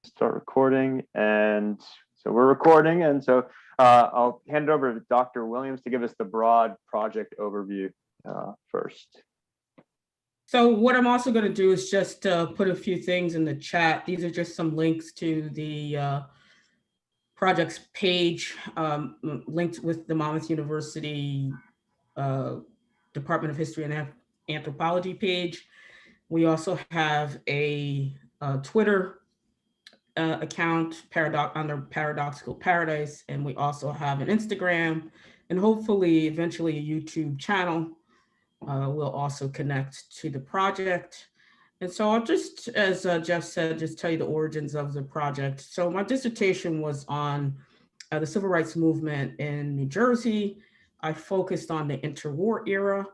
Start recording, and so we're recording, and so I'll hand it over to Dr. Williams to give us the broad project overview first. So what I'm also going to do is just put a few things in the chat. These are just some links to the project's page, linked with the Monmouth University Department of History and Anthropology page. We also have a Twitter account under Paradoxical Paradise, and we also have an Instagram, and hopefully eventually a YouTube channel. We'll also connect to the project. And so I'll just, as Geoff said, just tell you the origins of the project. So my dissertation was on the civil rights movement in New Jersey. I focused on the interwar era,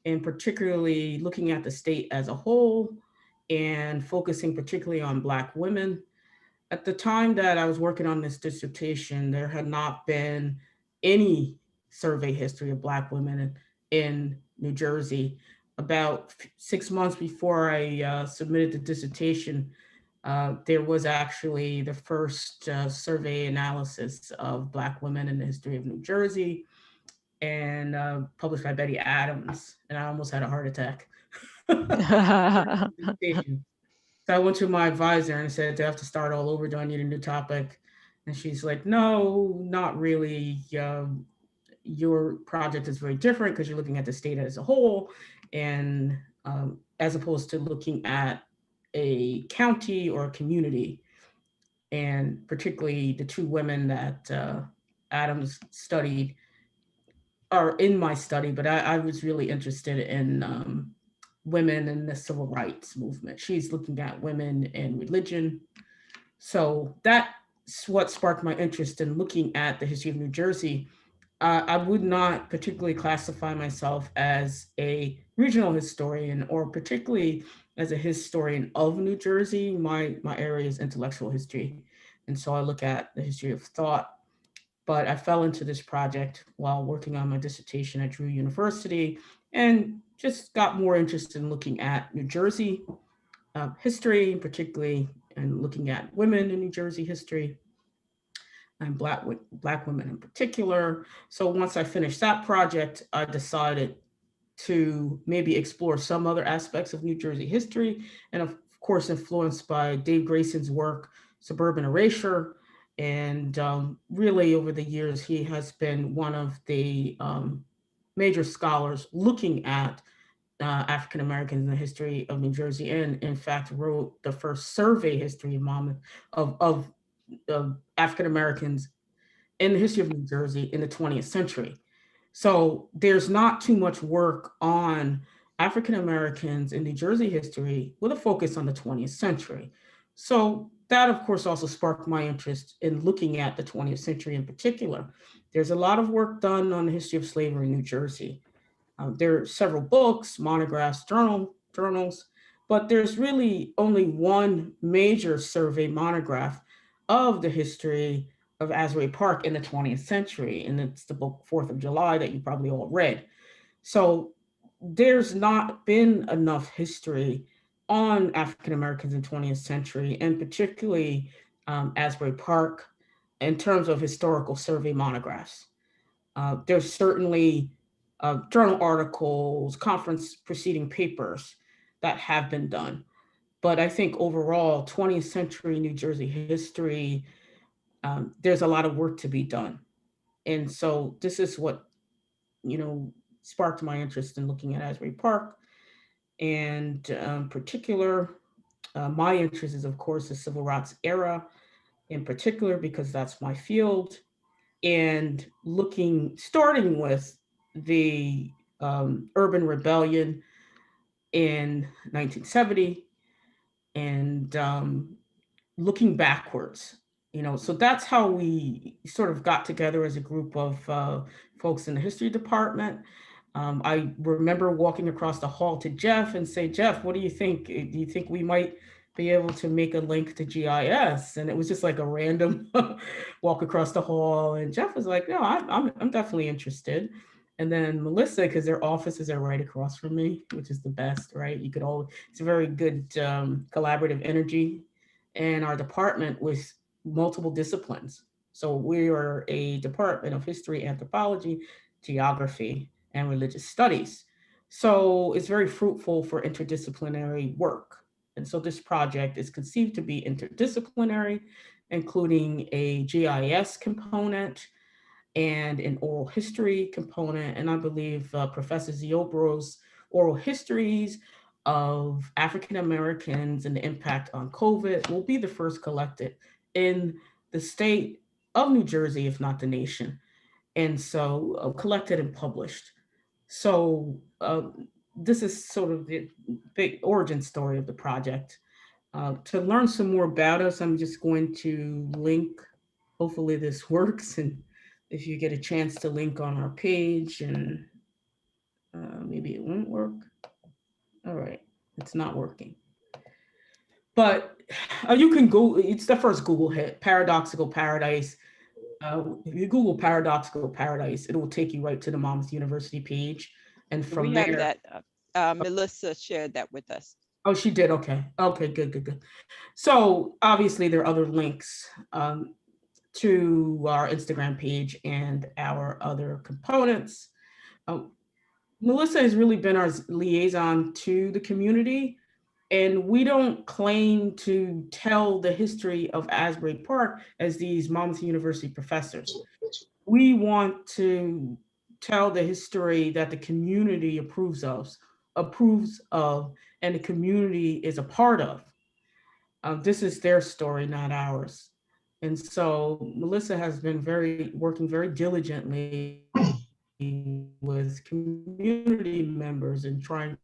and particularly looking at the state as a whole, and focusing particularly on Black women. At the time that I was working on this dissertation, there had not been any survey history of Black women in New Jersey. About 6 months before I submitted the dissertation, there was actually the first survey analysis of Black women in the history of New Jersey, and published by Betty Adams, and I almost had a heart attack. So I went to my advisor and said, do I have to start all over? Do I need a new topic? And she's like, no, not really. Your project is very different because you're looking at the state as a whole, and as opposed to looking at a county or a community. And particularly the two women that Adams studied are in my study, but I was really interested in women in the civil rights movement. She's looking at women and religion. So that's what sparked my interest in looking at the history of New Jersey. I would not particularly classify myself as a regional historian, or particularly as a historian of New Jersey. My area is intellectual history. And so I look at the history of thought. But I fell into this project while working on my dissertation at Drew University, and just got more interested in looking at New Jersey history, particularly, and looking at women in New Jersey history, and Black women in particular. So once I finished that project, I decided to maybe explore some other aspects of New Jersey history, and of course influenced by Dave Grayson's work, Suburban Erasure. And really over the years, he has been one of the major scholars looking at African Americans in the history of New Jersey, and in fact wrote the first survey history of Monmouth of African Americans in the history of New Jersey in the 20th century. So there's not too much work on African Americans in New Jersey history with a focus on the 20th century. So that, of course, also sparked my interest in looking at the 20th century in particular. There's a lot of work done on the history of slavery in New Jersey. There are several books, monographs, journals, but there's really only one major survey monograph of the history of Asbury Park in the 20th century, and it's the book 4th of July that you probably all read. So there's not been enough history on African Americans in the 20th century, and particularly Asbury Park, in terms of historical survey monographs. There's certainly journal articles, conference proceeding papers that have been done. But I think overall, 20th century New Jersey history, there's a lot of work to be done. And so this is what, sparked my interest in looking at Asbury Park. And particular, my interest is, of course, the civil rights era in particular, because that's my field. And starting with the urban rebellion in 1970, and looking backwards, so that's how we sort of got together as a group of folks in the history department. I remember walking across the hall to Geoff and say, Geoff, what do you think? Do you think we might be able to make a link to GIS? And it was just like a random walk across the hall. And Geoff was like, no, I'm definitely interested. And then Melissa, because their offices are right across from me, which is the best, right? You could all, it's a very good collaborative energy. And our department with multiple disciplines. So we are a department of history, anthropology, geography, and religious studies. So it's very fruitful for interdisciplinary work. And so this project is conceived to be interdisciplinary, including a GIS component, and an oral history component. And I believe Professor Ziobro's oral histories of African Americans and the impact on COVID will be the first collected in the state of New Jersey, if not the nation. And so collected and published. So this is sort of the big origin story of the project. To learn some more about us, I'm just going to link, hopefully this works, and if you get a chance to link on our page, and maybe it won't work. All right, it's not working. But you can go, it's the first Google hit, Paradoxical Paradise. If you Google Paradoxical Paradise, it will take you right to the Monmouth University page. And from We there. have that. Melissa shared that with us. Oh, she did. Okay. Okay, good, good, good. So obviously there are other links to our Instagram page and our other components. Melissa has really been our liaison to the community, and we don't claim to tell the history of Asbury Park as these Monmouth University professors. We want to tell the history that the community approves of, and the community is a part of. This is their story, not ours. And so Melissa has been working very diligently with community members and trying.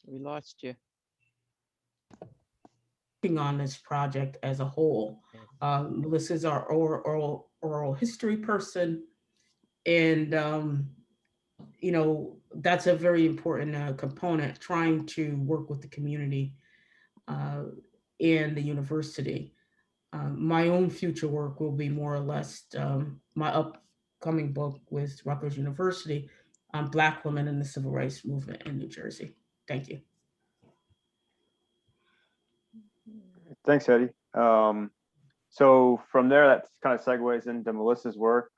We lost you. On this project as a whole. Melissa's our oral history person, and you know, that's a very important component, trying to work with the community and the university. My own future work will be more or less my upcoming book with Rutgers University on Black women in the Civil Rights Movement in New Jersey. Thank you. Thanks, Hettie. So from there, that kind of segues into Melissa's work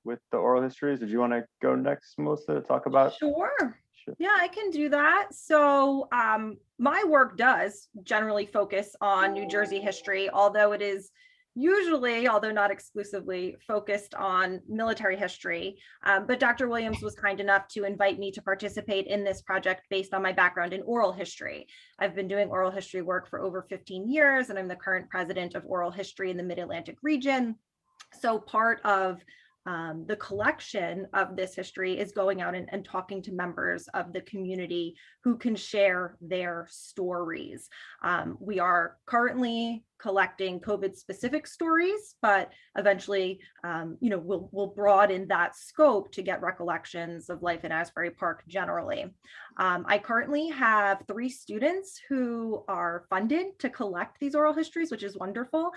with the oral histories. Did you want to go next, Melissa, to talk about? Sure. Yeah, I can do that. So my work does generally focus on New Jersey history, although it is usually, although not exclusively, focused on military history. But Dr. Williams was kind enough to invite me to participate in this project based on my background in oral history. I've been doing oral history work for over 15 years, and I'm the current president of oral history in the Mid-Atlantic region. So part of the collection of this history is going out and talking to members of the community who can share their stories. We are currently collecting COVID specific stories, but eventually, you know, we'll broaden that scope to get recollections of life in Asbury Park generally. I currently have 3 students who are funded to collect these oral histories, which is wonderful.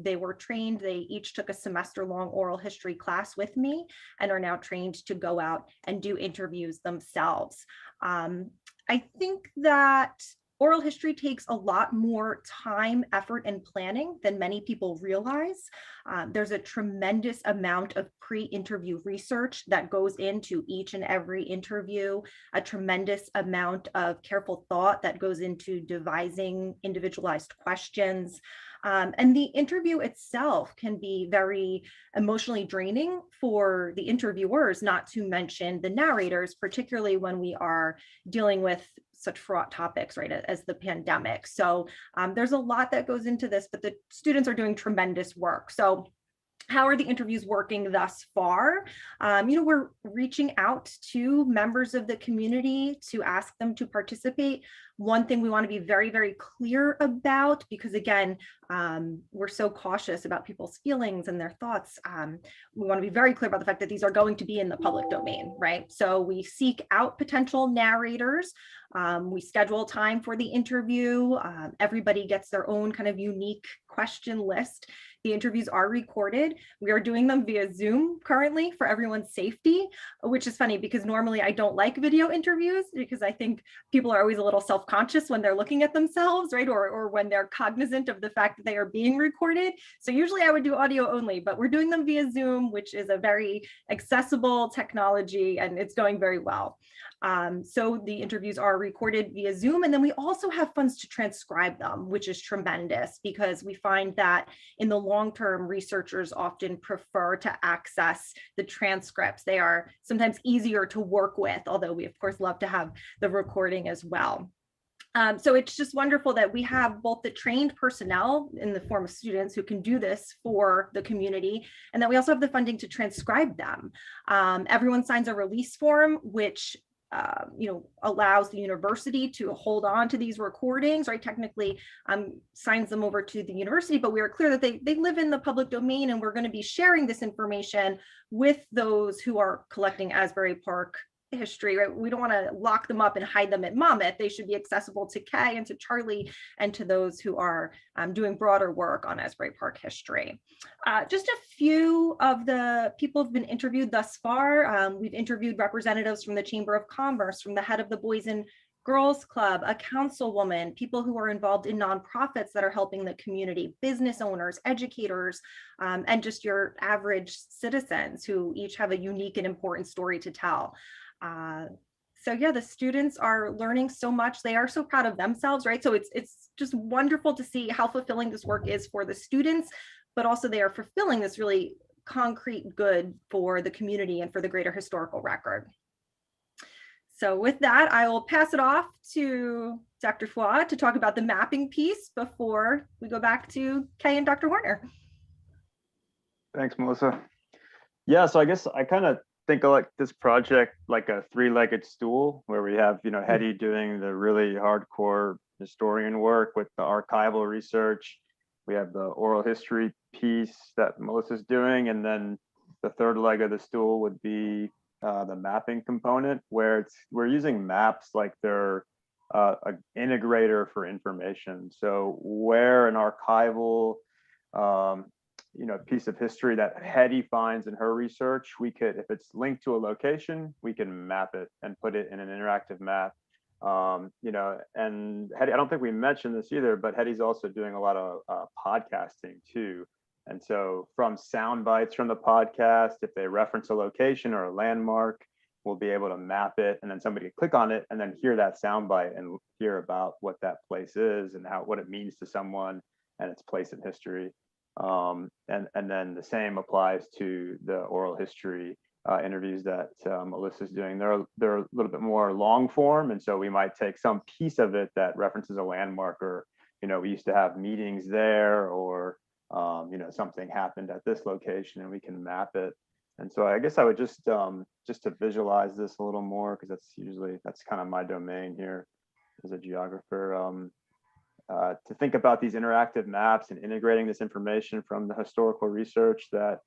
They were trained, they each took a semester-long oral history class with me and are now trained to go out and do interviews themselves. I think that oral history takes a lot more time, effort, and planning than many people realize. There's a tremendous amount of pre-interview research that goes into each and every interview, a tremendous amount of careful thought that goes into devising individualized questions. And the interview itself can be very emotionally draining for the interviewers, not to mention the narrators, particularly when we are dealing with such fraught topics, right, as the pandemic. So there's a lot that goes into this, but the students are doing tremendous work. So how are the interviews working thus far? You know, we're reaching out to members of the community to ask them to participate. One thing we want to be very, very clear about, because again, we're so cautious about people's feelings and their thoughts. We want to be very clear about the fact that these are going to be in the public domain, right? So we seek out potential narrators We schedule time for the interview. Everybody gets their own kind of unique question list. The interviews are recorded. We are doing them via Zoom currently for everyone's safety, which is funny because normally I don't like video interviews because I think people are always a little self-conscious when they're looking at themselves, right? Or when they're cognizant of the fact that they are being recorded. So usually I would do audio only, but we're doing them via Zoom, which is a very accessible technology and it's going very well. So the interviews are recorded via Zoom, and then we also have funds to transcribe them, which is tremendous because we find that in the long term, researchers often prefer to access the transcripts. They are sometimes easier to work with, although we of course love to have the recording as well. So it's just wonderful that we have both the trained personnel in the form of students who can do this for the community, and that we also have the funding to transcribe them. Everyone signs a release form, which allows the university to hold on to these recordings, right? Technically signs them over to the university, but we are clear that they live in the public domain and we're going to be sharing this information with those who are collecting Asbury Park history, right? We don't want to lock them up and hide them at Monmouth. They should be accessible to Kay and to Charlie and to those who are doing broader work on Asbury Park history. Just a few of the people who've been interviewed thus far. We've interviewed representatives from the Chamber of Commerce, from the head of the Boys and Girls Club, a councilwoman, people who are involved in nonprofits that are helping the community, business owners, educators, and just your average citizens who each have a unique and important story to tell. So yeah, the students are learning so much. They are so proud of themselves, right? So it's just wonderful to see how fulfilling this work is for the students, but also they are fulfilling this really concrete good for the community and for the greater historical record. So with that, I will pass it off to Dr. Fouad to talk about the mapping piece before we go back to Kay and Dr. Horner. Thanks, Melissa. Yeah, so I guess I kind of think of like this project like a three-legged stool where we have, Hettie doing the really hardcore historian work with the archival research. We have the oral history piece that Melissa's doing, and then the third leg of the stool would be the mapping component, where we're using maps like they're an integrator for information. So where an archival piece of history that Hettie finds in her research, we could, if it's linked to a location, we can map it and put it in an interactive map. And Hettie, I don't think we mentioned this either, but Hettie's also doing a lot of podcasting too. And so from sound bites from the podcast, if they reference a location or a landmark, we'll be able to map it, and then somebody can click on it and then hear that sound bite and hear about what that place is and what it means to someone and its place in history. And then the same applies to the oral history interviews that Melissa's doing. They're a little bit more long form, and so we might take some piece of it that references a landmark, or we used to have meetings there, or something happened at this location, and we can map it. And so I guess I would just to visualize this a little more, because that's kind of my domain here as a geographer. To think about these interactive maps and integrating this information from the historical research that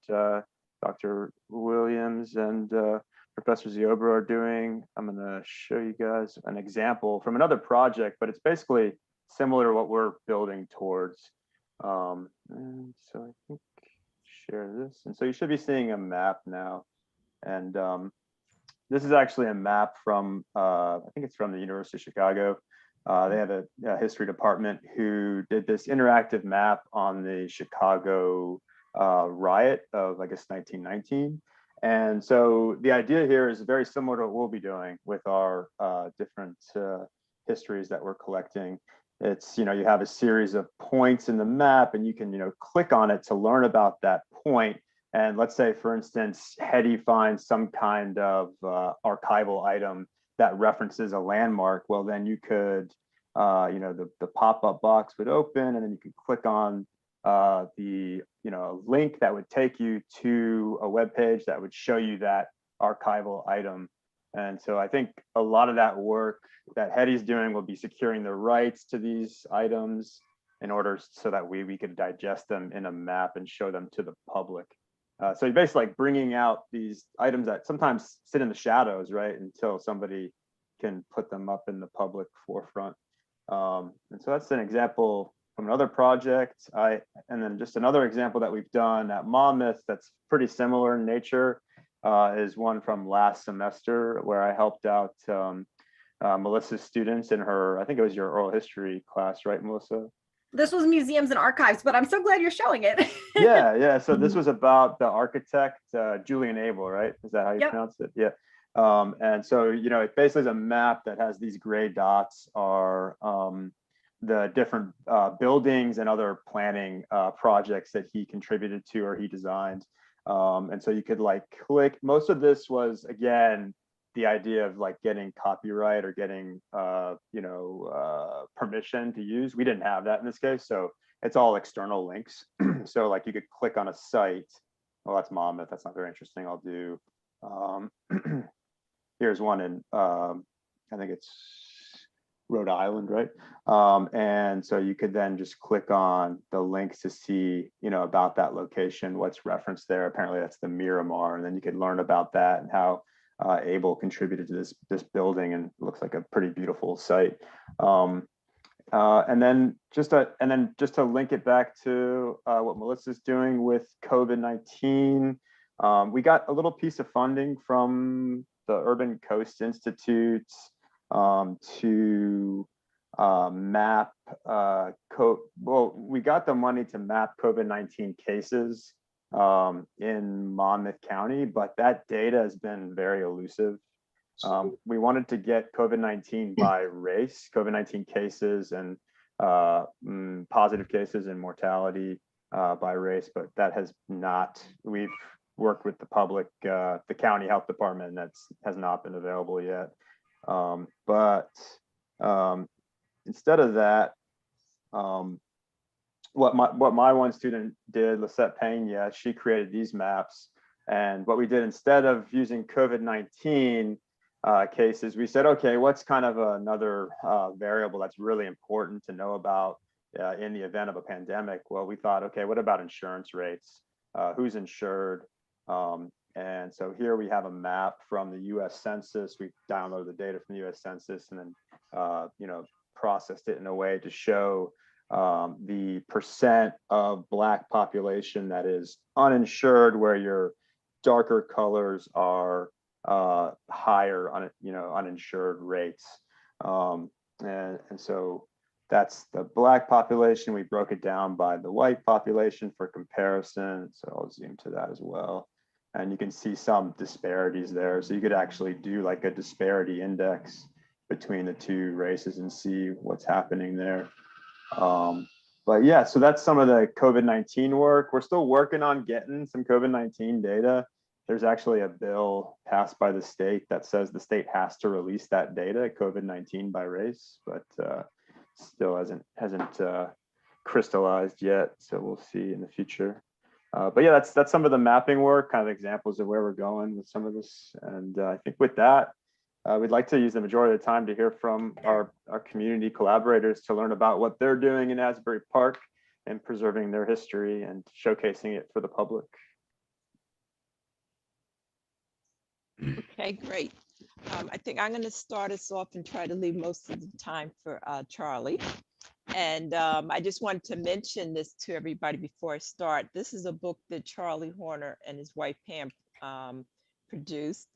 Dr. Williams and Professor Ziobro are doing. I'm going to show you guys an example from another project, but it's basically similar to what we're building towards. And so I think share this. And so you should be seeing a map now. And this is actually a map from, I think it's from the University of Chicago. They had a history department who did this interactive map on the Chicago riot of, I guess, 1919. And so the idea here is very similar to what we'll be doing with our different histories that we're collecting. It's, you have a series of points in the map, and you can, click on it to learn about that point. And let's say, for instance, Hettie finds some kind of archival item that references a landmark. Well, then you could, the pop-up box would open, and then you can click on the link that would take you to a web page that would show you that archival item. And so I think a lot of that work that Hettie's doing will be securing the rights to these items in order so that we could digest them in a map and show them to the public. So you're basically like bringing out these items that sometimes sit in the shadows, right, until somebody can put them up in the public forefront. And so that's an example from another project. And then just another example that we've done at Monmouth that's pretty similar in nature is one from last semester where I helped out Melissa's students in her, I think it was your oral history class, right, Melissa? This was museums and archives, but I'm so glad you're showing it. Yeah. So this was about the architect, Julian Abel, right? Is that how you pronounce it? Yeah. And so, it basically is a map that has these gray dots are the different buildings and other planning projects that he contributed to or he designed. And so you could click, most of this was, again, the idea of getting copyright or getting, permission to use. We didn't have that in this case. So it's all external links. So you could click on a site. Well, that's Monmouth. That's not very interesting. I'll do, here's one in, I think it's Rhode Island, right? And so you could then just click on the links to see, about that location, what's referenced there. Apparently that's the Miramar. And then you could learn about that and how Abel contributed to this building, and it looks like a pretty beautiful site. And then just to link it back to what Melissa's doing with COVID-19, we got a little piece of funding from the Urban Coast Institute to map we got the money to map COVID-19 cases in Monmouth County, but that data has been very elusive. We wanted to get COVID-19 by race, COVID-19 cases and positive cases and mortality by race, but that has not, we've worked with the public, the county health department, and that has not been available yet. But instead of that, what my one student did, Lisette Pena, she created these maps. And what we did, instead of using COVID-19 cases, we said, okay, what's kind of another variable that's really important to know about in the event of a pandemic? Well, we thought, okay, what about insurance rates? Who's insured? And so here we have a map from the US Census. We downloaded the data from the US Census and then processed it in a way to show the percent of Black population that is uninsured, where your darker colors are higher on uninsured rates. And so that's the Black population. We broke it down by the white population for comparison. So I'll zoom to that as well. And you can see some disparities there. So you could actually do a disparity index between the two races and see what's happening there. But yeah, so that's some of the COVID-19 work. We're still working on getting some COVID-19 data. There's actually a bill passed by the state that says the state has to release that data, COVID-19 by race, but still hasn't crystallized yet. So we'll see in the future. But yeah, that's some of the mapping work, kind of examples of where we're going with some of this. And I think with that, we'd like to use the majority of the time to hear from our community collaborators to learn about what they're doing in Asbury Park and preserving their history and showcasing it for the public. Okay, great. I think I'm going to start us off and try to leave most of the time for Charlie. And I just wanted to mention this to everybody before I start. This is a book that Charlie Horner and his wife Pam produced,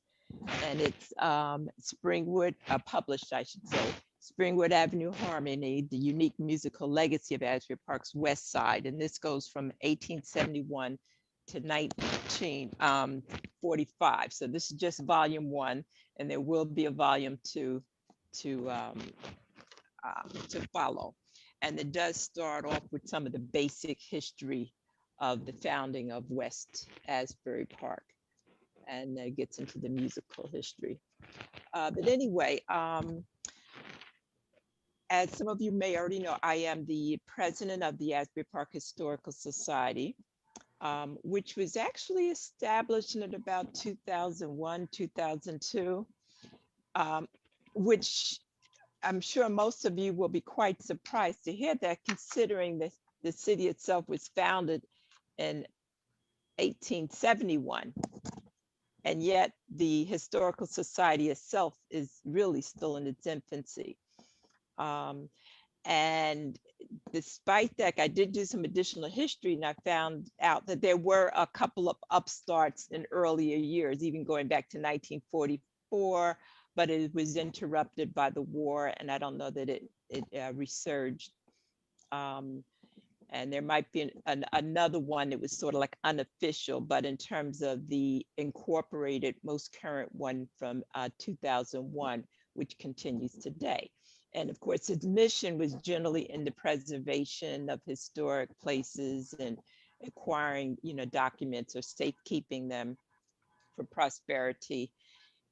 and it's Springwood, published, I should say, Springwood Avenue Harmony, the unique musical legacy of Asbury Park's West Side. And this goes from 1871 to 1945. So this is just volume 1, and there will be a volume 2 to follow. And it does start off with some of the basic history of the founding of West Asbury Park, and gets into the musical history. But anyway, as some of you may already know, I am the president of the Asbury Park Historical Society, which was actually established in about 2001, 2002, which I'm sure most of you will be quite surprised to hear that, considering that the city itself was founded in 1871. And yet the Historical Society itself is really still in its infancy. And despite that, I did do some additional history, and I found out that there were a couple of upstarts in earlier years, even going back to 1944, but it was interrupted by the war, and I don't know that it resurged. And there might be another one that was sort of like unofficial, but in terms of the incorporated most current one from 2001, which continues today. And of course, its mission was generally in the preservation of historic places and acquiring, documents or safekeeping them for prosperity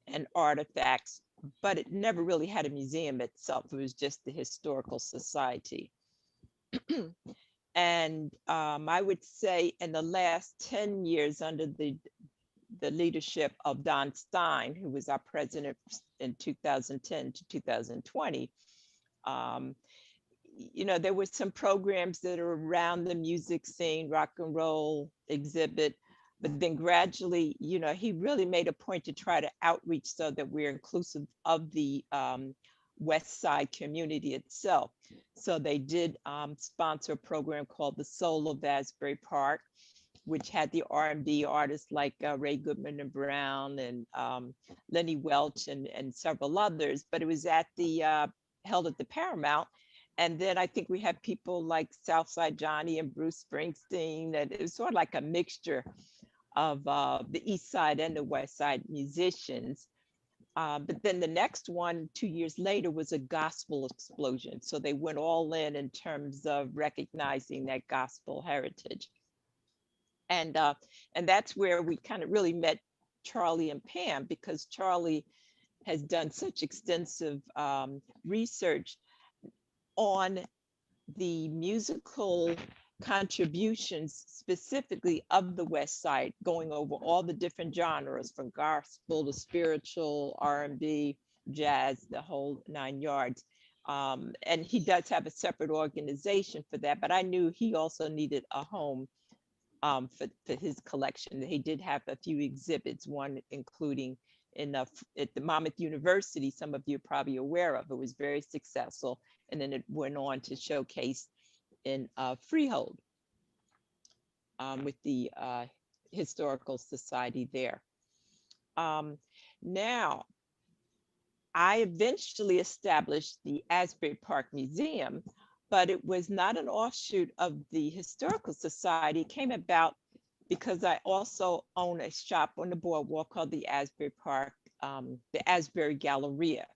and artifacts, but it never really had a museum itself. It was just the Historical Society. And I would say in the last 10 years under the leadership of Don Stein, who was our president in 2010 to 2020, there were some programs that are around the music scene, rock and roll exhibit, but then gradually, he really made a point to try to outreach so that we're inclusive of the West Side community itself. So they did sponsor a program called The Soul of Asbury Park, which had the R&B artists like Ray Goodman and Brown and Lenny Welch and several others, but it was at the held at the Paramount. And then I think we had people like Southside Johnny and Bruce Springsteen, and it was sort of like a mixture of the East Side and the West Side musicians. But then the next one, 2 years later, was a gospel explosion. So they went all in terms of recognizing that gospel heritage. And that's where we kind of really met Charlie and Pam, because Charlie has done such extensive research on the musical contributions specifically of the West Side, going over all the different genres from gospel to spiritual, R&B, jazz, the whole 9 yards. And he does have a separate organization for that, but I knew he also needed a home for his collection. He did have a few exhibits, one including at the Monmouth University, some of you are probably aware of. It was very successful, and then it went on to showcase in Freehold with the Historical Society there. Now, I eventually established the Asbury Park Museum, but it was not an offshoot of the Historical Society. It came about because I also own a shop on the boardwalk called the Asbury Park, the Asbury Galleria.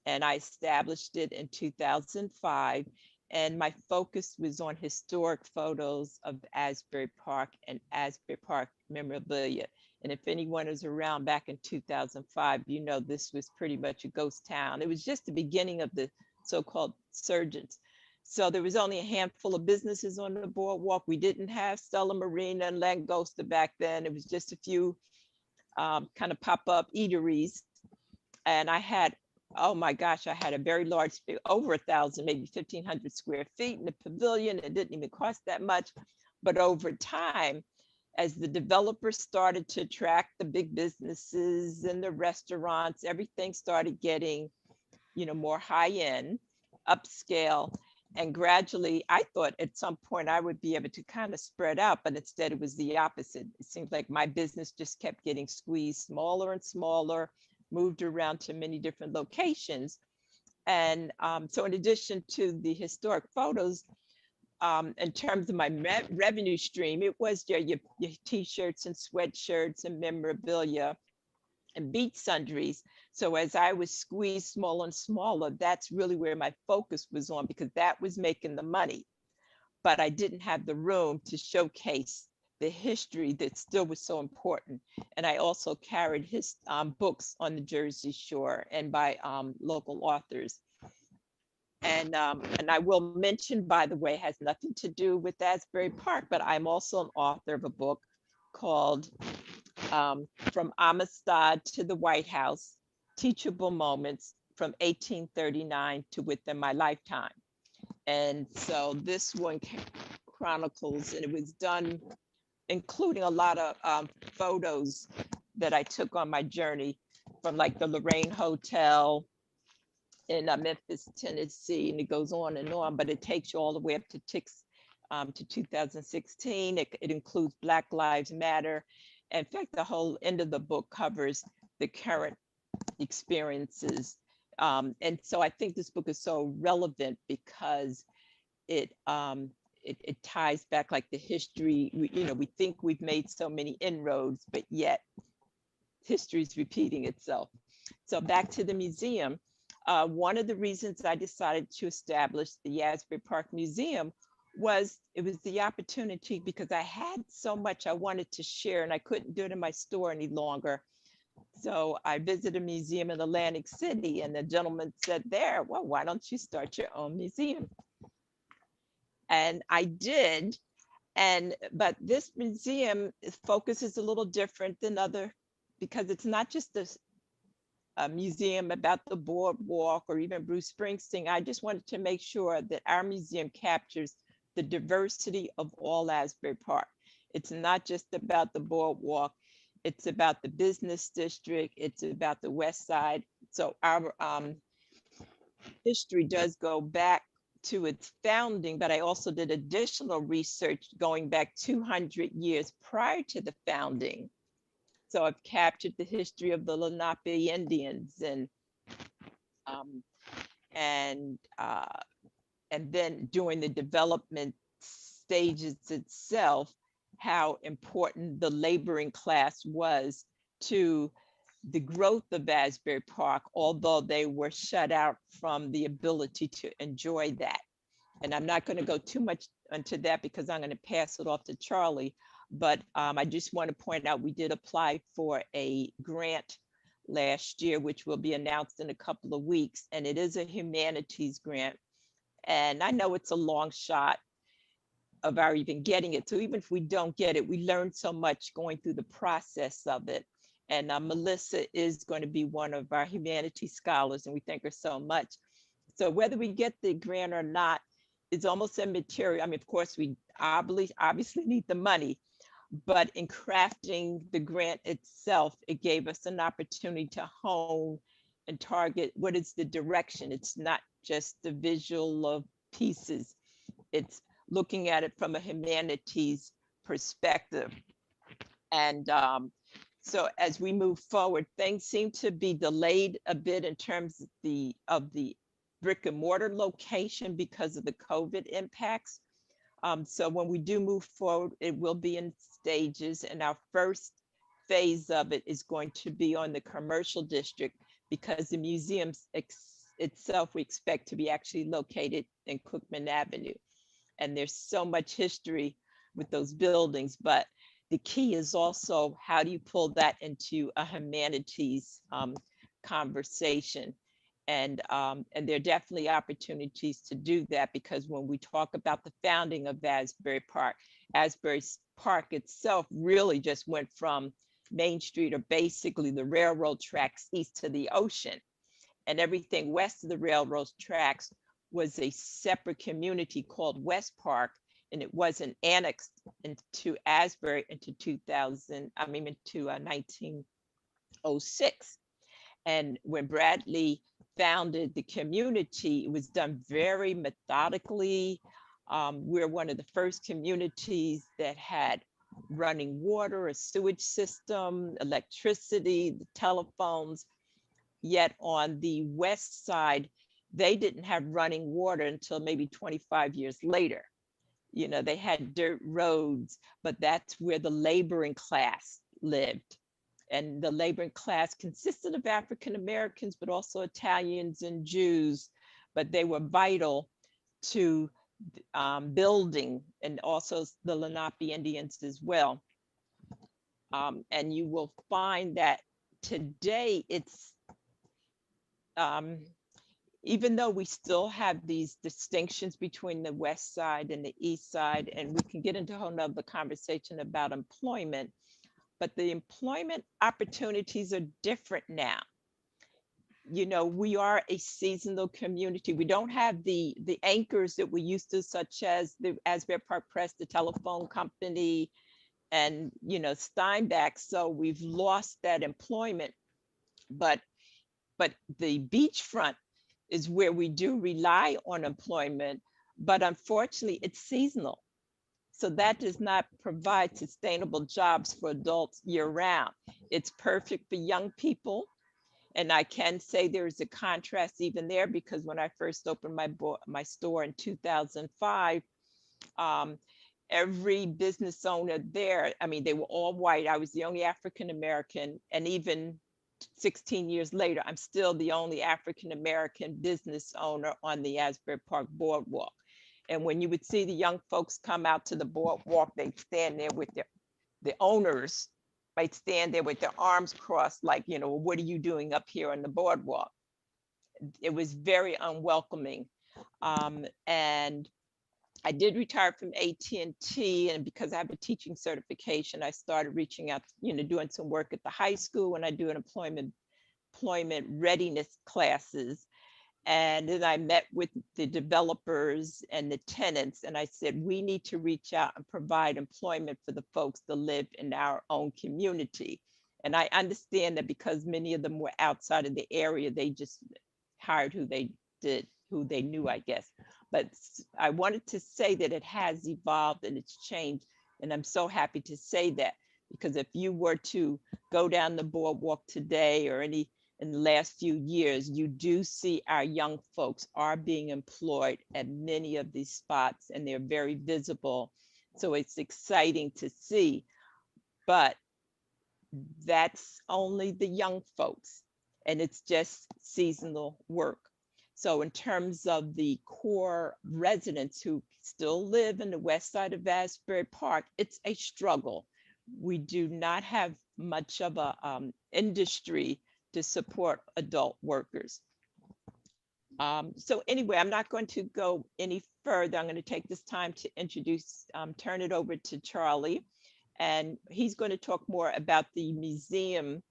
And I established it in 2005. And my focus was on historic photos of Asbury Park and Asbury Park memorabilia. And if anyone was around back in 2005, this was pretty much a ghost town. It was just the beginning of the so-called surgence. So there was only a handful of businesses on the boardwalk. We didn't have Stella Marina and Langosta back then. It was just a few kind of pop-up eateries. And I had, oh my gosh, I had a very large, over 1,000, maybe 1,500 square feet in the pavilion. It didn't even cost that much. But over time, as the developers started to attract the big businesses and the restaurants, everything started getting, more high-end, upscale. And gradually, I thought at some point I would be able to kind of spread out, but instead it was the opposite. It seemed like my business just kept getting squeezed smaller and smaller, moved around to many different locations. And so in addition to the historic photos, in terms of my revenue stream, it was your t-shirts and sweatshirts and memorabilia and beach sundries. So as I was squeezed smaller and smaller, that's really where my focus was on, because that was making the money. But I didn't have the room to showcase the history that still was so important. And I also carried his books on the Jersey Shore and by local authors. And I will mention, by the way, has nothing to do with Asbury Park, but I'm also an author of a book called From Amistad to the White House, Teachable Moments from 1839 to Within My Lifetime. And so this one chronicles, and it was done including a lot of photos that I took on my journey from like the Lorraine Hotel in Memphis, Tennessee, and it goes on, but it takes you all the way up to 2016. It includes Black Lives Matter. In fact, the whole end of the book covers the current experiences. And so I think this book is so relevant because it ties back like the history. We think we've made so many inroads, but yet history is repeating itself. So back to the museum. One of the reasons I decided to establish the Asbury Park Museum was the opportunity, because I had so much I wanted to share and I couldn't do it in my store any longer. So I visited a museum in Atlantic City, and the gentleman said there, well, why don't you start your own museum? And I did. But this museum focuses a little different than other, because it's not just a museum about the boardwalk or even Bruce Springsteen. I just wanted to make sure that our museum captures the diversity of all Asbury Park. It's not just about the boardwalk. It's about the business district. It's about the West Side. So our history does go back to its founding, but I also did additional research going back 200 years prior to the founding. So I've captured the history of the Lenape Indians, and then during the development stages itself, how important the laboring class was to the growth of Asbury Park, although they were shut out from the ability to enjoy that. And I'm not going to go too much into that because I'm going to pass it off to Charlie. But I just want to point out, we did apply for a grant last year, which will be announced in a couple of weeks. And it is a humanities grant. And I know it's a long shot of our even getting it. So even if we don't get it, we learn so much going through the process of it. And Melissa is going to be one of our humanities scholars, and we thank her so much. So whether we get the grant or not is almost immaterial. I mean, of course, we obviously need the money, but in crafting the grant itself, it gave us an opportunity to hone and target what is the direction. It's not just the visual of pieces. It's looking at it from a humanities perspective. And so as we move forward, things seem to be delayed a bit in terms of the brick and mortar location because of the COVID impacts. So when we do move forward, it will be in stages, and our first phase of it is going to be on the commercial district, because the museum itself we expect to be actually located in Cookman Avenue. And there's so much history with those buildings, but the key is also, how do you pull that into a humanities conversation? And there are definitely opportunities to do that, because when we talk about the founding of Asbury Park itself really just went from Main Street, or basically the railroad tracks, east to the ocean. And everything west of the railroad tracks was a separate community called West Park, and it wasn't annexed into Asbury into 1906. And when Bradley founded the community, it was done very methodically. We're one of the first communities that had running water, a sewage system, electricity, the telephones. Yet on the west side, they didn't have running water until maybe 25 years later. You know, they had dirt roads, but that's where the laboring class lived. And the laboring class consisted of African Americans, but also Italians and Jews, but they were vital to building, and also the Lenape Indians as well. And you will find that today it's, even though we still have these distinctions between the West Side and the East Side, and we can get into a whole nother conversation about employment, but the employment opportunities are different now. You know, we are a seasonal community. We don't have the anchors that we used to, such as the Asbury Park Press, the telephone company, and, Steinbach. So we've lost that employment, but the beachfront is where we do rely on employment, but unfortunately it's seasonal. So that does not provide sustainable jobs for adults year round. It's perfect for young people. And I can say there's a contrast even there, because when I first opened my store in 2005, every business owner there, I mean, they were all white. I was the only African American, and even 16 years later, I'm still the only African American business owner on the Asbury Park boardwalk. And when you would see the young folks come out to the boardwalk, they'd stand there with the owners might stand there with their arms crossed, like, what are you doing up here on the boardwalk? It was very unwelcoming. And I did retire from AT&T, and because I have a teaching certification, I started reaching out, doing some work at the high school, and I do an employment readiness classes. And then I met with the developers and the tenants, and I said, we need to reach out and provide employment for the folks that live in our own community. And I understand that because many of them were outside of the area, they just hired who they knew, I guess. But I wanted to say that it has evolved and it's changed. And I'm so happy to say that, because if you were to go down the boardwalk today or in the last few years, you do see our young folks are being employed at many of these spots, and they're very visible. So it's exciting to see, but that's only the young folks, and it's just seasonal work. So in terms of the core residents who still live in the west side of Asbury Park, it's a struggle. We do not have much of a industry to support adult workers. So anyway, I'm not going to go any further. I'm going to take this time to turn it over to Charlie, and he's going to talk more about the museum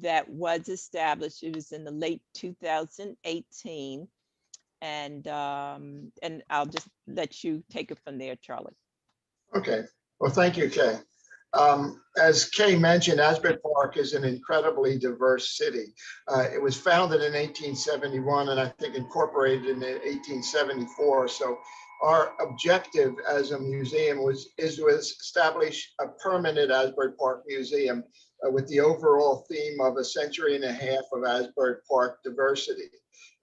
that was established. It was in the late 2018, and I'll just let you take it from there, Charlie. Okay, well, thank you, Kay. As Kay mentioned, Asbury Park is an incredibly diverse city. It was founded in 1871 and I think incorporated in 1874. So our objective as a museum is to establish a permanent Asbury Park museum with the overall theme of a century and a half of Asbury Park diversity.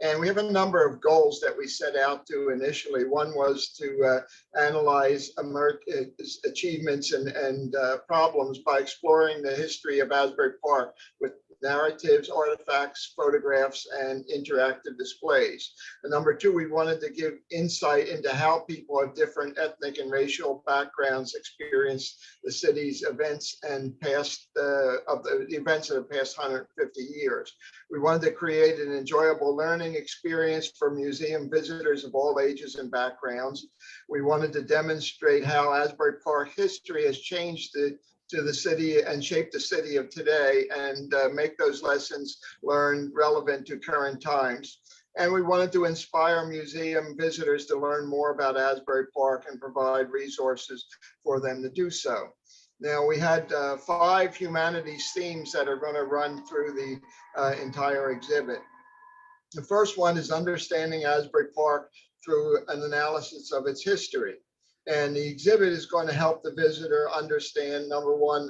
And we have a number of goals that we set out to initially. One was to analyze America's achievements and problems by exploring the history of Asbury Park with narratives, artifacts, photographs, and interactive displays. And number two, we wanted to give insight into how people of different ethnic and racial backgrounds experience the city's events and past the events of the past 150 years. We wanted to create an enjoyable learning experience for museum visitors of all ages and backgrounds. We wanted to demonstrate how Asbury Park history has changed to the city and shape the city of today, and make those lessons learned relevant to current times. And we wanted to inspire museum visitors to learn more about Asbury Park and provide resources for them to do so. Now, we had 5 humanities themes that are going to run through the entire exhibit. The first one is understanding Asbury Park through an analysis of its history. And the exhibit is going to help the visitor understand, number one,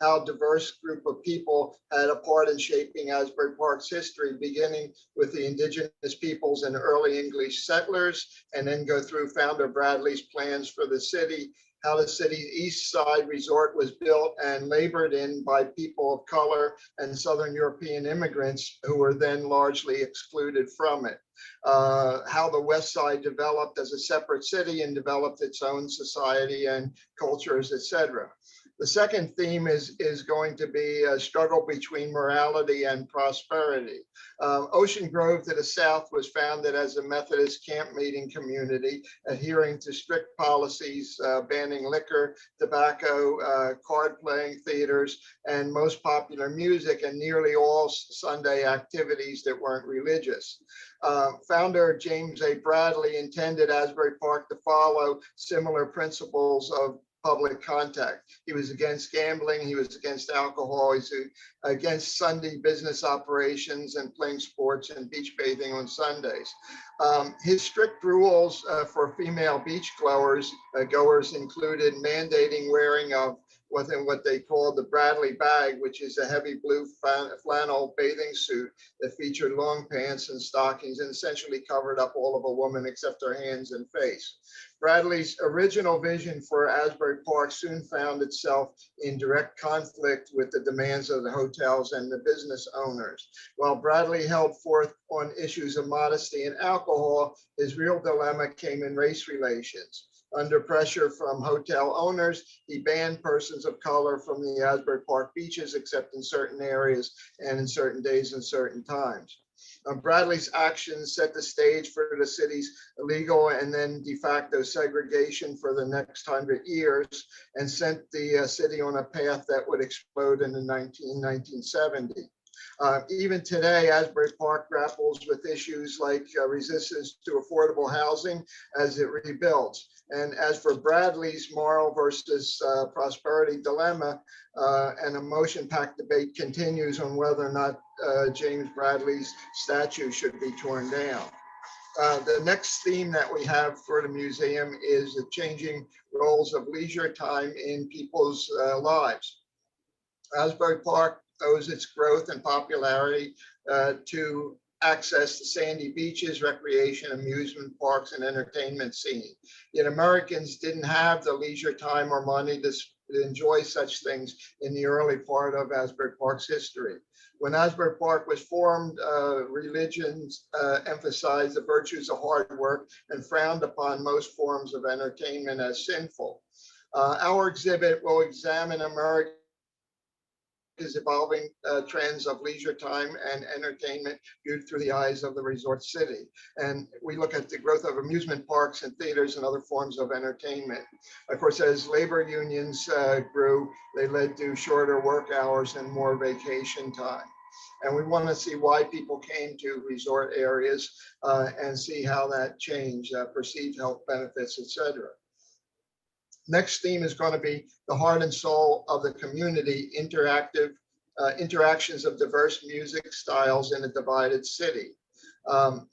how a diverse group of people had a part in shaping Asbury Park's history, beginning with the indigenous peoples and early English settlers, and then go through Founder Bradley's plans for the city, how the city's East Side Resort was built and labored in by people of color and Southern European immigrants who were then largely excluded from it. How the West Side developed as a separate city and developed its own society and cultures, etc. The second theme is going to be a struggle between morality and prosperity. Ocean Grove to the south was founded as a Methodist camp meeting community, adhering to strict policies banning liquor, tobacco, card playing theaters, and most popular music, and nearly all Sunday activities that weren't religious. Founder James A. Bradley intended Asbury Park to follow similar principles of public contact. He was against gambling. He was against alcohol. He's against Sunday business operations and playing sports and beach bathing on Sundays. His strict rules for female beach goers included mandating wearing of what they called the Bradley bag, which is a heavy blue flannel bathing suit that featured long pants and stockings and essentially covered up all of a woman except her hands and face. Bradley's original vision for Asbury Park soon found itself in direct conflict with the demands of the hotels and the business owners. While Bradley held forth on issues of modesty and alcohol, his real dilemma came in race relations. Under pressure from hotel owners, he banned persons of color from the Asbury Park beaches, except in certain areas and in certain days and certain times. Bradley's actions set the stage for the city's illegal and then de facto segregation for the next 100 years and sent the city on a path that would explode in the 1970s. Even today, Asbury Park grapples with issues like resistance to affordable housing as it rebuilds. And as for Bradley's moral versus prosperity dilemma, an emotion-packed debate continues on whether or not James Bradley's statue should be torn down. The next theme that we have for the museum is the changing roles of leisure time in people's lives. Asbury Park owes its growth and popularity to access to sandy beaches, recreation, amusement parks, and entertainment scene. Yet Americans didn't have the leisure time or money to enjoy such things in the early part of Asbury Park's history. When Asbury Park was formed, religions emphasized the virtues of hard work and frowned upon most forms of entertainment as sinful. Our exhibit will examine America's evolving trends of leisure time and entertainment viewed through the eyes of the resort city. And we look at the growth of amusement parks and theaters and other forms of entertainment. Of course, as labor unions grew, they led to shorter work hours and more vacation time. And we want to see why people came to resort areas and see how that changed, perceived health benefits, etc. Next theme is going to be the heart and soul of the community, interactions of diverse music styles in a divided city.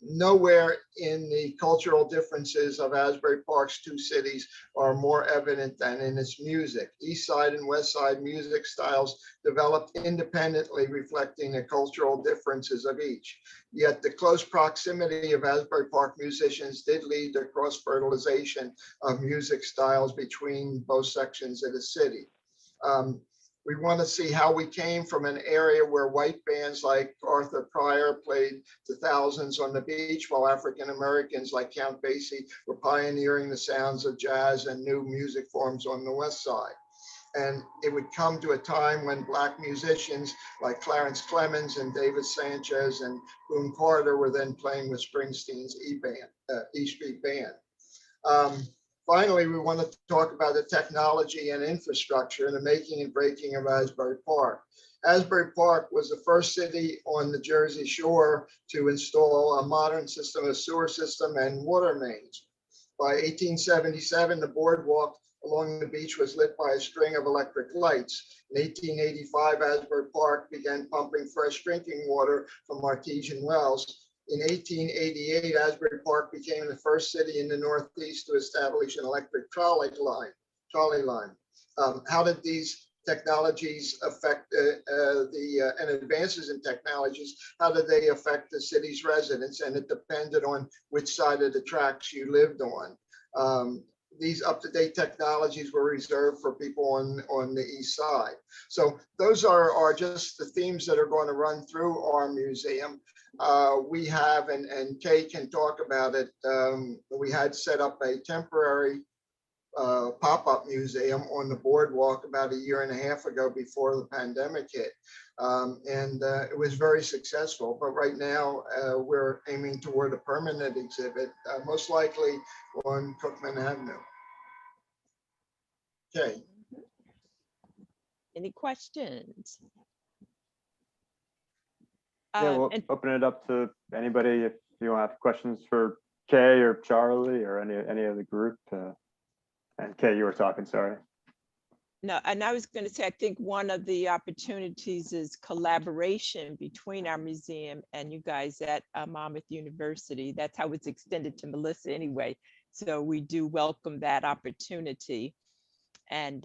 Nowhere in the cultural differences of Asbury Park's two cities are more evident than in its music. East Side and West Side music styles developed independently, reflecting the cultural differences of each. Yet the close proximity of Asbury Park musicians did lead to cross-fertilization of music styles between both sections of the city. We want to see how we came from an area where white bands like Arthur Pryor played to thousands on the beach, while African Americans like Count Basie were pioneering the sounds of jazz and new music forms on the West Side. And it would come to a time when Black musicians like Clarence Clemens and David Sanchez and Boone Carter were then playing with Springsteen's E Street Band. Finally, we want to talk about the technology and infrastructure and the making and breaking of Asbury Park. Asbury Park was the first city on the Jersey Shore to install a modern system of sewer system and water mains. By 1877, the boardwalk along the beach was lit by a string of electric lights. In 1885, Asbury Park began pumping fresh drinking water from artesian wells. In 1888, Asbury Park became the first city in the Northeast to establish an electric trolley line. How did these technologies affect and advances in technologies, how did they affect the city's residents? And it depended on which side of the tracks you lived on. These up-to-date technologies were reserved for people on the east side. So those are just the themes that are going to run through our museum. We have, and Kay can talk about it, we had set up a temporary pop-up museum on the boardwalk about 1.5 years ago before the pandemic hit. It was very successful, but right now we're aiming toward a permanent exhibit, most likely on Cookman Avenue. Okay. Any questions? Yeah, we'll open it up to anybody if you want to have questions for Kay or Charlie or any of the group. And Kay, you were talking, sorry. No, and I was going to say, I think one of the opportunities is collaboration between our museum and you guys at Monmouth University. That's how it's extended to Melissa anyway. So we do welcome that opportunity. And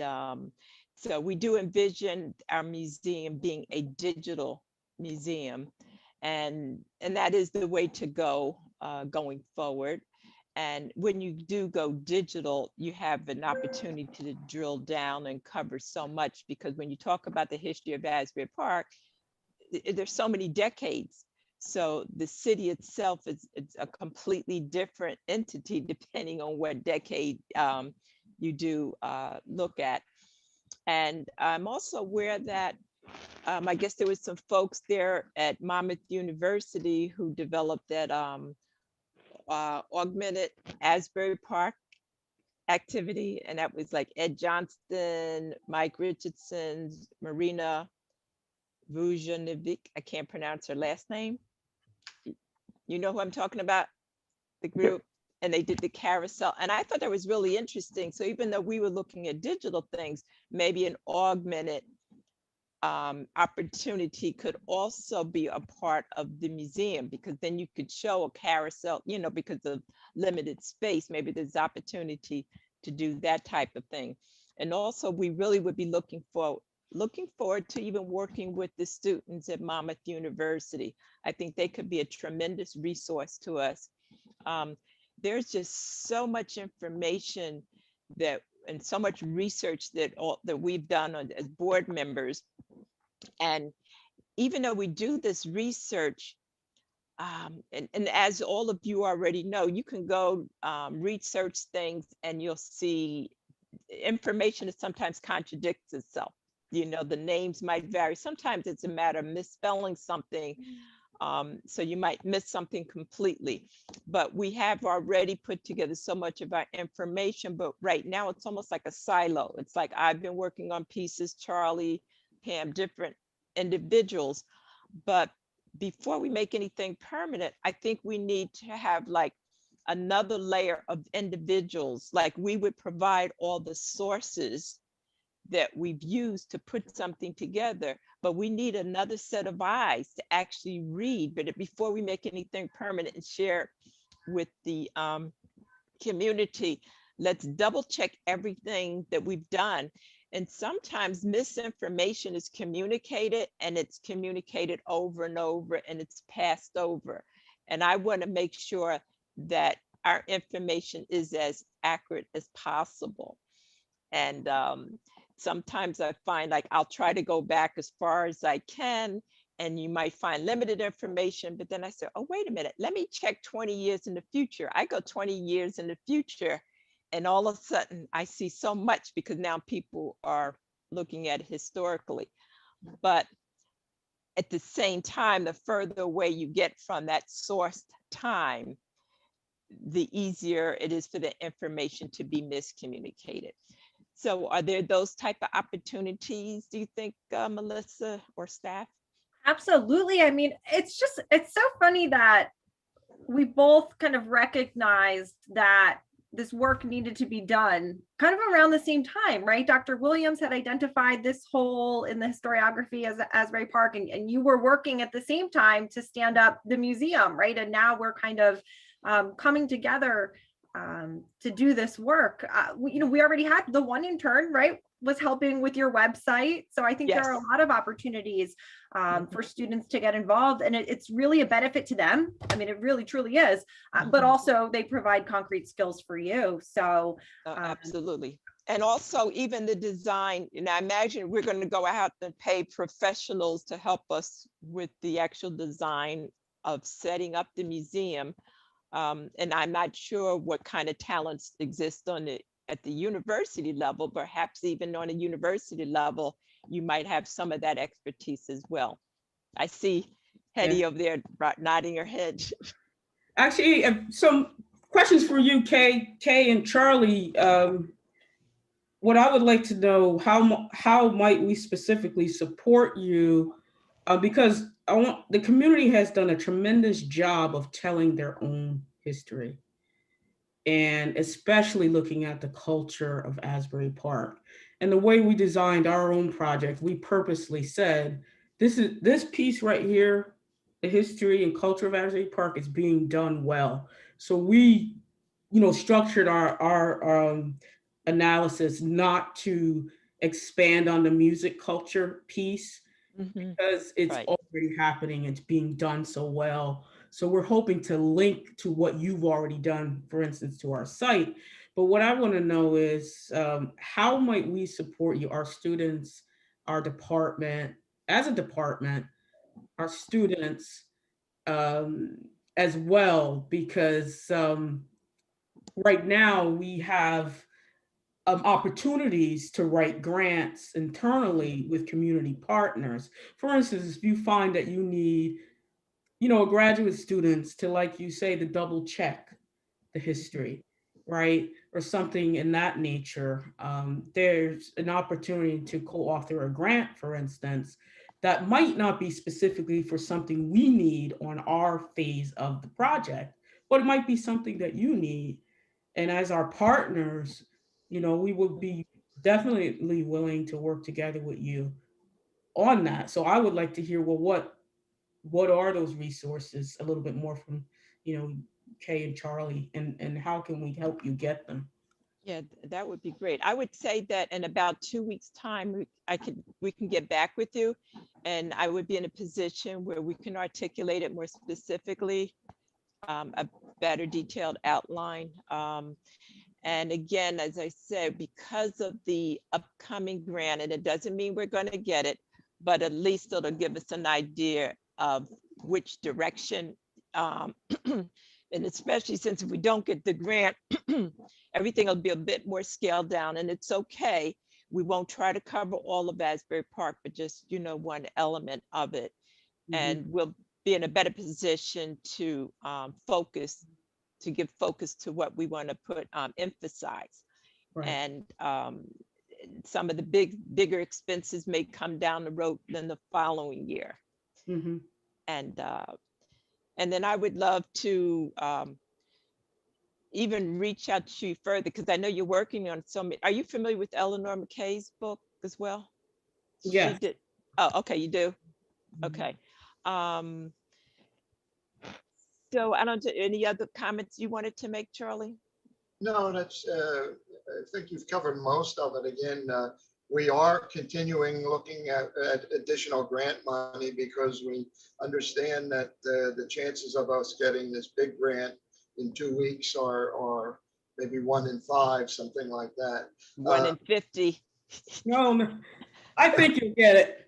so we do envision our museum being a digital museum. And that is the way to go going forward. And when you do go digital, you have an opportunity to drill down and cover so much, because when you talk about the history of Asbury Park, there's so many decades. So the city itself is it's a completely different entity depending on what decade you do look at. And I'm also aware that I guess there was some folks there at Monmouth University who developed that augmented Asbury Park activity, and that was like Ed Johnston, Mike Richardson, Marina Vujanovic. I can't pronounce her last name. You know who I'm talking about? The group. And they did the carousel, and I thought that was really interesting. So even though we were looking at digital things, maybe an augmented opportunity could also be a part of the museum, because then you could show a carousel, you know, because of limited space, maybe there's opportunity to do that type of thing. And also we really would be looking forward to even working with the students at Monmouth University. I think they could be a tremendous resource to us. There's just so much information that and so much research that we've done as board members. And even though we do this research, and as all of you already know, you can go research things and you'll see information that sometimes contradicts itself. You know, the names might vary. Sometimes it's a matter of misspelling something. So you might miss something completely, but we have already put together so much of our information, but right now it's almost like a silo. It's like I've been working on pieces, Charlie, Pam, different individuals, but before we make anything permanent, I think we need to have like another layer of individuals. Like we would provide all the sources that we've used to put something together, but we need another set of eyes to actually read. But before we make anything permanent and share with the community, let's double check everything that we've done. And sometimes misinformation is communicated, and it's communicated over and over, and it's passed over. And I want to make sure that our information is as accurate as possible. And sometimes I find like I'll try to go back as far as I can, and you might find limited information, but then I say, oh, wait a minute, let me check 20 years in the future. I go 20 years in the future, and all of a sudden I see so much, because now people are looking at it historically. But at the same time, the further away you get from that sourced time, the easier it is for the information to be miscommunicated. So are there those type of opportunities, do you think, Melissa or staff? Absolutely. I mean, it's so funny that we both kind of recognized that this work needed to be done kind of around the same time, right? Dr. Williams had identified this hole in the historiography as Asbury Park, and you were working at the same time to stand up the museum, right? And now we're kind of coming together to do this work. We already had the one intern, right, was helping with your website. So I think Yes. there are a lot of opportunities for students to get involved, and it's really a benefit to them. I mean, it really truly is, but also they provide concrete skills for you. So Absolutely. And also even the design, and I imagine we're going to go out and pay professionals to help us with the actual design of setting up the museum. And I'm not sure what kind of talents exist at the university level. Perhaps even on a university level, you might have some of that expertise as well. I see Hettie over there nodding her head. Actually, some questions for you, Kay and Charlie. What I would like to know, how might we specifically support you? Because the community has done a tremendous job of telling their own history, and especially looking at the culture of Asbury Park. And the way we designed our own project, we purposely said, this piece right here, the history and culture of Asbury Park is being done well. So we, structured our analysis not to expand on the music culture piece because it's Right. already happening. It's being done so well. So we're hoping to link to what you've already done, for instance, to our site. But what I want to know is how might we support you, our students, our department, as a department, our students um, as well, because right now we have opportunities to write grants internally with community partners. For instance, if you find that you need, graduate students to, like you say, to double check the history, right? Or something in that nature. There's an opportunity to co-author a grant, for instance, that might not be specifically for something we need on our phase of the project, but it might be something that you need. And as our partners, we would be definitely willing to work together with you on that. So I would like to hear, well, what are those resources a little bit more from, Kay and Charlie, and how can we help you get them? Yeah, that would be great. I would say that in about 2 weeks' time, we can get back with you, and I would be in a position where we can articulate it more specifically, a better detailed outline. And again, as I said, because of the upcoming grant, and it doesn't mean we're going to get it, but at least it'll give us an idea of which direction. And especially since if we don't get the grant, everything will be a bit more scaled down, and it's okay. We won't try to cover all of Asbury Park, but just, one element of it. And we'll be in a better position to give focus to what we want to emphasize. Right. And some of the bigger expenses may come down the road than the following year. Mm-hmm. And then I would love to even reach out to you further, because I know you're working on so many. Are you familiar with Eleanor McKay's book as well? Yeah. She did. Oh, okay, you do. Okay. So I don't know, any other comments you wanted to make, Charlie? No, that's, I think you've covered most of it. Again, we are continuing looking at additional grant money because we understand that the chances of us getting this big grant in 2 weeks are maybe 1 in 5, something like that. 1 in 50. No, I think you'll get it.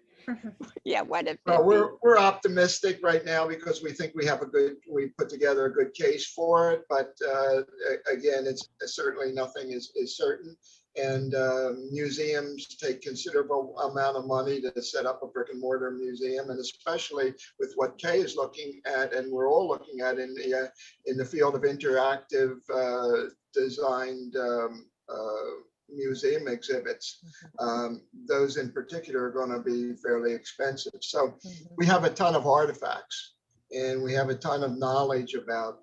Yeah, 1 in 50. Well, we're optimistic right now because we think we put together a good case for it. But again, it's certainly nothing is certain. And museums take considerable amount of money to set up a brick and mortar museum, and especially with what Kay is looking at, and we're all looking at in the field of interactive designed museum exhibits. Those in particular are going to be fairly expensive. So we have a ton of artifacts and we have a ton of knowledge about,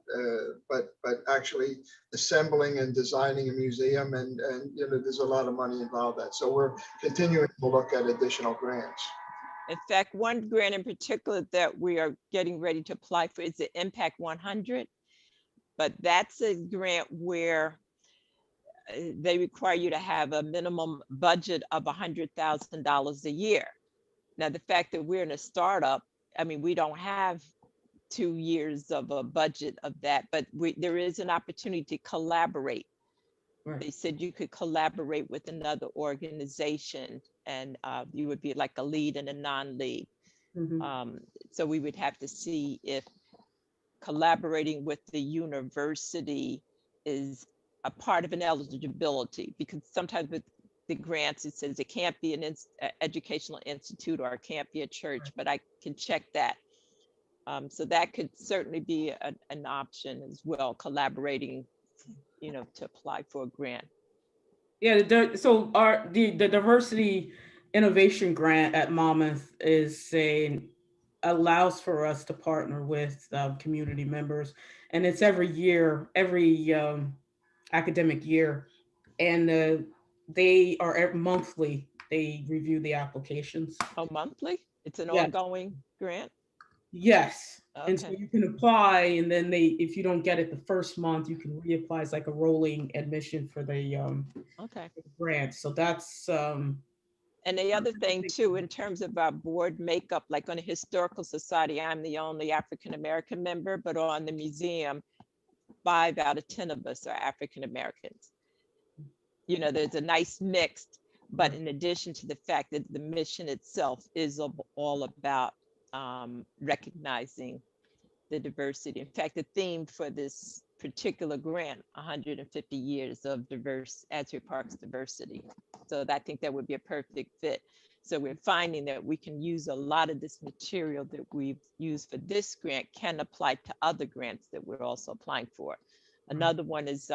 but actually assembling and designing a museum, and there's a lot of money involved in that. So we're continuing to look at additional grants. In fact, one grant in particular that we are getting ready to apply for is the Impact 100, but that's a grant where they require you to have a minimum budget of $100,000 a year. Now, the fact that we're in a startup, I mean, we don't have 2 years of a budget of that, but there is an opportunity to collaborate. Right. They said you could collaborate with another organization, and you would be like a lead and a non-lead. So we would have to see if collaborating with the university is a part of an eligibility, because sometimes with the grants, it says it can't be an educational institute or it can't be a church, but I can check that. So that could certainly be an option as well, collaborating, to apply for a grant. Yeah, so the diversity innovation grant at Monmouth allows for us to partner with community members, and it's every year, every academic year, and They are monthly. They review the applications. Oh, monthly? It's an Yes. ongoing grant? Yes. And so Okay. you can apply, and then if you don't get it the first month, you can reapply. It's like a rolling admission for the Okay. grant. So that's And the other thing too, in terms of our board makeup, like on the Historical Society, I'm the only African-American member, but on the museum, 5 out of 10 of us are African-Americans. You know, there's a nice mix, but in addition to the fact that the mission itself is all about recognizing the diversity. In fact, the theme for this particular grant, 150 years of diverse Asbury Park's diversity. So I think that would be a perfect fit. So we're finding that we can use a lot of this material that we've used for this grant can apply to other grants that we're also applying for. Another one is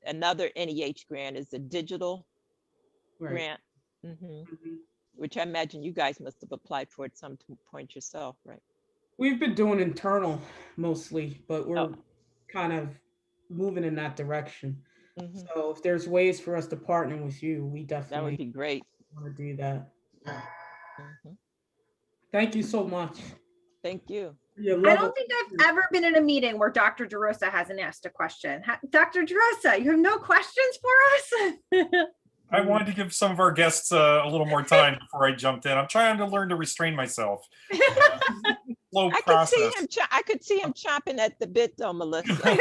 another NEH grant is a digital grant, which I imagine you guys must have applied for at some point yourself, right? We've been doing internal mostly, but we're kind of moving in that direction. So if there's ways for us to partner with you, we definitely that would be great. Want to do that. Thank you so much. Thank you. I don't think I've ever been in a meeting where Dr. DeRosa hasn't asked a question. Dr. DeRosa, you have no questions for us? I wanted to give some of our guests a little more time before I jumped in. I'm trying to learn to restrain myself. Slow process. I could see him chomping at the bit though, Melissa.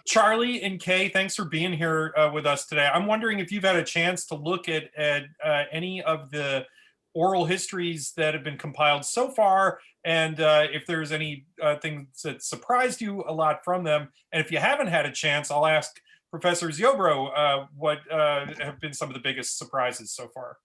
Charlie and Kay, thanks for being here with us today. I'm wondering if you've had a chance to look at any of the oral histories that have been compiled so far, and if there's any things that surprised you a lot from them. And if you haven't had a chance, I'll ask Professor Ziobro what have been some of the biggest surprises so far.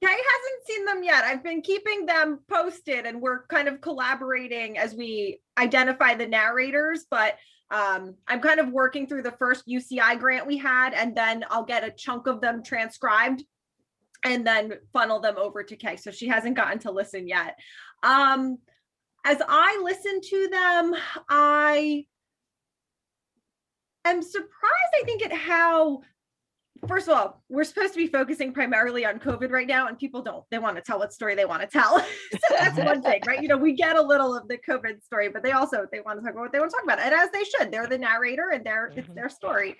I hasn't seen them yet. I've been keeping them posted, and we're kind of collaborating as we identify the narrators, but I'm kind of working through the first UCI grant we had, and then I'll get a chunk of them transcribed and then funnel them over to Kay. So she hasn't gotten to listen yet. As I listen to them, I am surprised, I think, at how, first of all, we're supposed to be focusing primarily on COVID right now, and people they want to tell what story they want to tell. So that's one thing, right? You know, we get a little of the COVID story, but they want to talk about what they want to talk about. And as they should, they're the narrator and it's their story.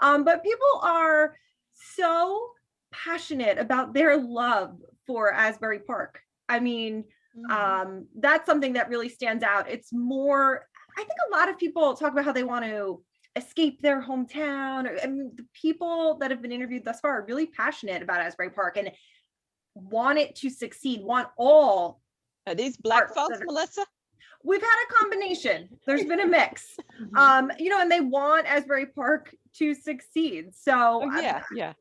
But people are so passionate about their love for Asbury Park. I mean, that's something that really stands out. It's more, I think a lot of people talk about how they want to escape their hometown. I mean, the people that have been interviewed thus far are really passionate about Asbury Park and want it to succeed, want all. Are these Black folks, Melissa? We've had a combination. There's been a mix. You know, and they want Asbury Park to succeed. So yeah.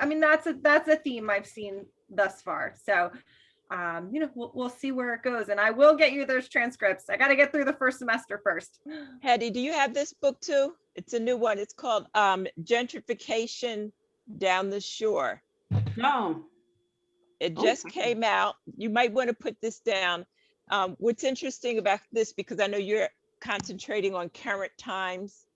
I mean, that's a theme I've seen thus far. So you know, we'll see where it goes, and I will get you those transcripts. I got to get through the first semester first. Hettie, do you have this book too? It's a new one. It's called Gentrification Down the Shore. No. It just came out. You might want to put this down. What's interesting about this, because I know you're concentrating on current times,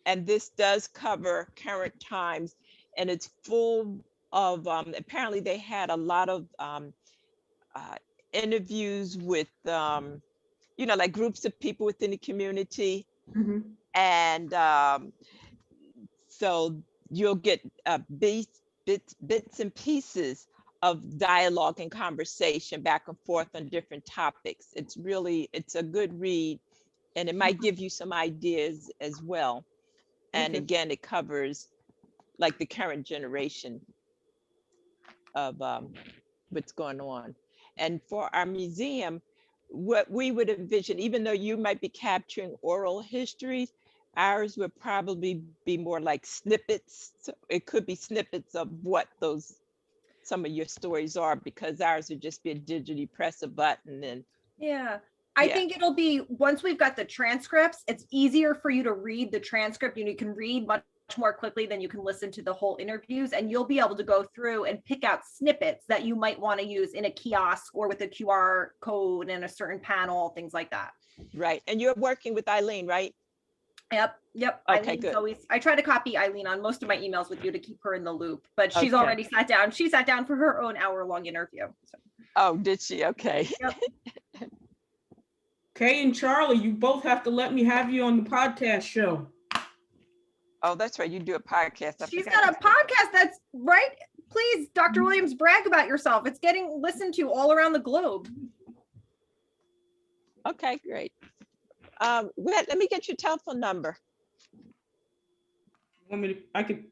and this does cover current times, and it's full of, apparently they had a lot of interviews with, you know, like groups of people within the community. And so you'll get bits and pieces of dialogue and conversation back and forth on different topics. It's a good read, and it might give you some ideas as well. And again, it covers like the current generation of what's going on. And for our museum, what we would envision, even though you might be capturing oral histories, ours would probably be more like snippets. So it could be snippets of what some of your stories are, because ours would just be a digitally press a button and I think it'll be, once we've got the transcripts, it's easier for you to read the transcript, and you can read much more quickly than you can listen to the whole interviews, and you'll be able to go through and pick out snippets that you might want to use in a kiosk or with a QR code in a certain panel, things like that. Right. And you're working with Eileen, right? Yep. Okay, Eileen's good. always, I try to copy Eileen on most of my emails with you to keep her in the loop, but she's Okay. already sat down. She sat down for her own hour-long interview. So, Oh, did she? Okay. yep. Kay and Charlie, you both have to let me have you on the podcast show. Oh, that's right. You do a podcast. I She's forgot got a to- podcast that's right. Please, Dr. Williams, brag about yourself. It's getting listened to all around the globe. Okay, great. Let me get your telephone number. I could